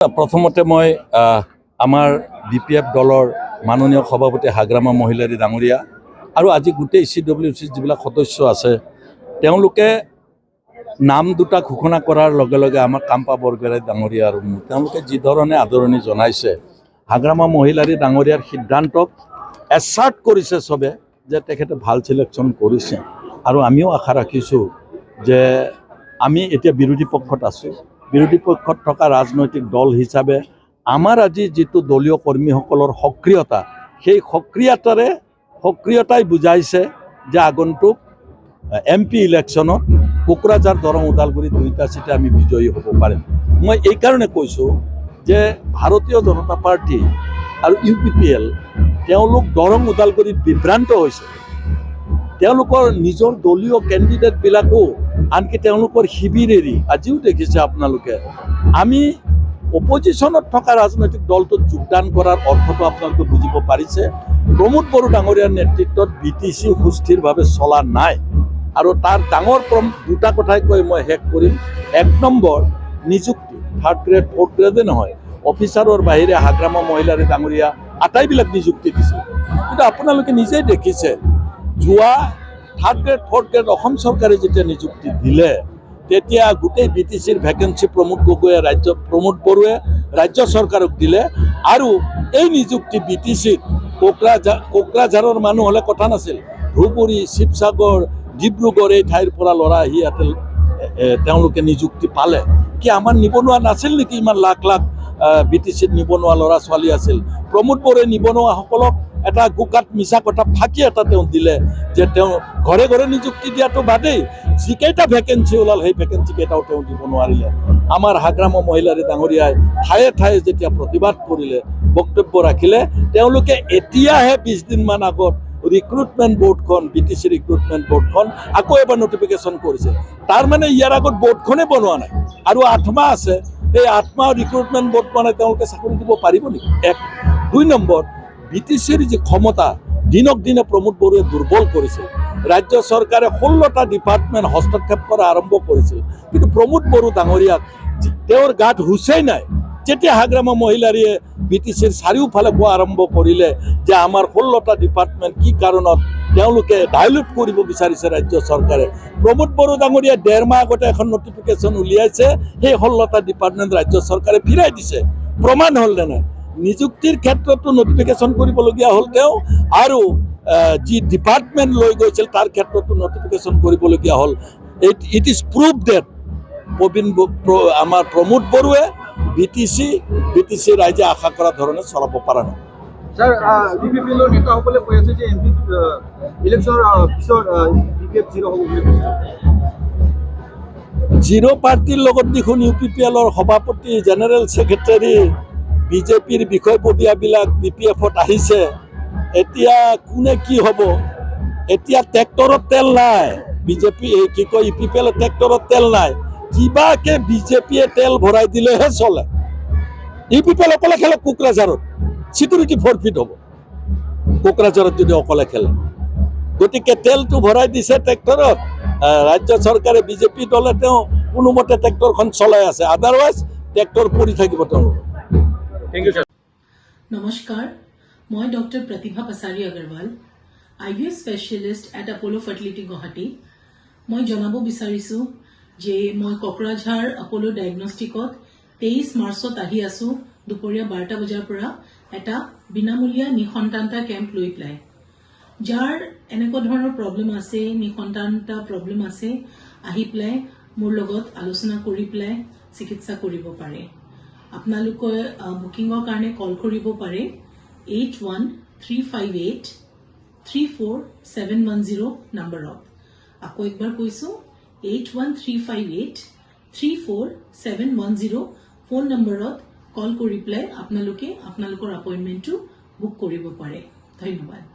প্ৰথমতে মই আমাৰ BPF দলৰ মাননীয় সভাপতি হাগ্ৰামা মহিলাৰী ডাঙৰীয়া আৰু আজি গোটেই CWC যিবিলাক সদস্য আছে তেওঁলোকে নাম দুটা ঘোষণা কৰাৰ লগে লগে আমাৰ কাম্পা বৰগোহাঁই ডাঙৰীয়া আৰু তেওঁলোকে যি ধৰণে আদৰণি জনাইছে হাগ্ৰামা মহিলাৰী ডাঙৰীয়াৰ সিদ্ধান্তক এছাৰ্ট কৰিছে চবে যে তেখেতে ভাল সিলেকশ্যন কৰিছে আৰু আমিও আশা ৰাখিছোঁ যে আমি এতিয়া বিৰোধী পক্ষত আছোঁ। বিৰোধী পক্ষত থকা ৰাজনৈতিক দল হিচাপে আমাৰ আজি যিটো দলীয় কৰ্মীসকলৰ সক্ৰিয়তা সেই সক্ৰিয়তাই বুজাইছে যে আগন্তুক MP ইলেকশ্যনত কোকৰাঝাৰ দৰং ওদালগুৰি দুইটা চিটে আমি বিজয়ী হ'ব পাৰিম। মই এই কাৰণে কৈছোঁ যে ভাৰতীয় জনতা পাৰ্টি আৰু UPPL তেওঁলোক দৰং ওদালগুৰিত বিভ্ৰান্ত হৈছে। তেওঁলোকৰ নিজৰ দলীয় কেণ্ডিডেটবিলাকো আনকি তেওঁলোকৰ শিবিৰ এৰি আজিও দেখিছে আপোনালোকে আমি অপজিশ্যনত থকা ৰাজনৈতিক দলটোত যোগদান কৰাৰ অৰ্থটো আপোনালোকে বুজিব পাৰিছে। প্ৰমোদ বড়ো ডাঙৰীয়াৰ নেতৃত্বত BTC সুস্থিৰভাৱে চলা নাই আৰু তাৰ ডাঙৰ দুটা কথাই কৈ মই শেষ কৰিম। 1 নম্বৰ নিযুক্তি 3rd গ্ৰেড 4th গ্ৰেডে নহয় অফিচাৰৰ বাহিৰে হাগ্ৰামা মহিলাৰী ডাঙৰীয়া আটাইবিলাক নিযুক্তি দিছে কিন্তু আপোনালোকে নিজেই দেখিছে যোৱা 3rd grade 4th grade Assam চৰকাৰে যেতিয়া নিযুক্তি দিলে তেতিয়া গোটেই BTCৰ ভেকেঞ্চি প্ৰমোদ বড়োৱে ৰাজ্য চৰকাৰক দিলে আৰু এই নিযুক্তি BTCত কোকৰাঝাৰৰ মানুহ হ'লে কথা নাছিল ধুবুৰী শিৱসাগৰ ডিব্ৰুগড় এই ঠাইৰ পৰা ল'ৰা আহি ইয়াতে তেওঁলোকে নিযুক্তি পালে কি আমাৰ নিবনুৱা নাছিল নেকি ইমান লাখ লাখ BTCত নিবনুৱা ল'ৰা ছোৱালী আছিল। প্ৰমোদ বড়োৱে নিবনুৱাসকলক এটা গোকাত মিছা কথা ফাঁকি এটা তেওঁ দিলে যে তেওঁ ঘৰে ঘৰে নিযুক্তি দিয়াটো বাদেই যিকেইটা ভেকেঞ্চি ওলাল সেই ভেকেঞ্চি কেইটাও তেওঁ দিব নোৱাৰিলে। আমাৰ হাগ্ৰামা মহিলাৰী ডাঙৰীয়াই ঠায়ে ঠায়ে যেতিয়া প্ৰতিবাদ কৰিলে বক্তব্য ৰাখিলে তেওঁলোকে এতিয়াহে 20 দিনমান আগত ৰিক্ৰুটমেণ্ট বোৰ্ডখন BTC ৰিক্ৰুটমেণ্ট বোৰ্ডখন আকৌ এবাৰ নটিফিকেশ্যন কৰিছে। তাৰমানে ইয়াৰ আগত বোৰ্ডখনেই বনোৱা নাই আৰু 8 মাহ আছে এই 8 মাহ ৰিক্ৰুটমেণ্ট বোৰ্ড মানে তেওঁলোকে চাকৰি দিব পাৰিব নেকি? 2 নম্বৰ BTCৰ যি ক্ষমতা দিনক দিনে প্ৰমোদ বড়োৱে দুৰ্বল কৰিছিল। ৰাজ্য চৰকাৰে 16টা ডিপাৰ্টমেণ্ট হস্তক্ষেপ কৰা আৰম্ভ কৰিছিল কিন্তু প্ৰমোদ বড়ো ডাঙৰীয়াক তেওঁৰ গাত হুঁচেই নাই। যেতিয়া হাগ্ৰামা মহিলাৰীয়ে BTCৰ চাৰিওফালে কোৱা আৰম্ভ কৰিলে যে আমাৰ 16টা ডিপাৰ্টমেণ্ট কি কাৰণত তেওঁলোকে ডাইলুট কৰিব বিচাৰিছে ৰাজ্য চৰকাৰে প্ৰমোদ বড়ো ডাঙৰীয়াই 1.5 মাহ আগতে এখন নটিফিকেশ্যন উলিয়াইছে সেই 16টা ডিপাৰ্টমেণ্ট ৰাজ্য চৰকাৰে ফিৰাই দিছে। প্ৰমাণ হ'ল নে নাই? নিযুক্তিৰ ক্ষেত্ৰতো নটিফিকেশ্যন কৰিবলগীয়া হ'ল তেওঁ আৰু যি ডিপাৰ্টমেণ্ট লৈ গৈছিল তাৰ ক্ষেত্ৰতো নটিফিকেশ্যন কৰিবলগীয়া হ'ল। ইট ইজ প্ৰুভ ডেট আমাৰ প্ৰমোদ বড়োৱে BTC ৰাইজে আশা কৰা ধৰণে চলাব পৰা নাই। স্যাৰ UPPL নেতাসকলে কৈ আছে যে MP ইলেকশ্যনৰ পিছত BPF 0 হ'ব বুলি কৈছে। 0 পাৰ্টিৰ লগত দেখোন UPPLৰ সভাপতি জেনেৰেল ছেক্ৰেটাৰী BJPৰ বিষয়ববীয়াবিলাক BPFত আহিছে। এতিয়া কোনে কি হ'ব? এতিয়া ট্ৰেক্টৰত তেল নাই UPPL ট্ৰেক্টৰত তেল নাই কিবাকে BJPয়ে তেল ভৰাই দিলেহে চলে। UPPL অকলে খেলে কোকৰাঝাৰত চিকিউৰিটি ফৰফিট হ'ব কোকৰাঝাৰত যদি অকলে খেলে। গতিকে তেলটো ভৰাই দিছে ট্ৰেক্টৰত ৰাজ্য চৰকাৰে BJP দলে তেওঁ কোনোমতে ট্ৰেক্টৰখন চলাই আছে আদাৰৱাইজ ট্ৰেক্টৰ পৰি থাকিব তেওঁলোকৰ। Thank you sir. নমস্কাৰ মই doctor Pratibha Pasari Agarwal IVF specialist at Apollo fertility Guwahati. মই জনাব বিচাৰিছোঁ যে মই কোকৰাঝাৰ আপোলো ডায়েগনষ্টিকত 23 মাৰ্চত আহি আছোঁ দুপৰীয়া 12টা বজাৰ পৰা এটা বিনামূলীয়া নিসন্তানতা কেম্প লৈ পেলাই যাৰ এনেকুৱা ধৰণৰ প্ৰব্লেম আছে নিসন্তানতা প্ৰব্লেম আছে আহি পেলাই মোৰ লগত আলোচনা কৰি পেলাই চিকিৎসা কৰিব পাৰে। আপোনালোকে বুকিঙৰ কাৰণে কল কৰিব পাৰে 8135834710 নম্বৰত। আকৌ একবাৰ কৈছোঁ 8135834710 ফোন নম্বৰত কল কৰি পেলাই আপোনালোকে আপোনালোকৰ এপইণ্টমেণ্টটো বুক কৰিব পাৰে। ধন্যবাদ।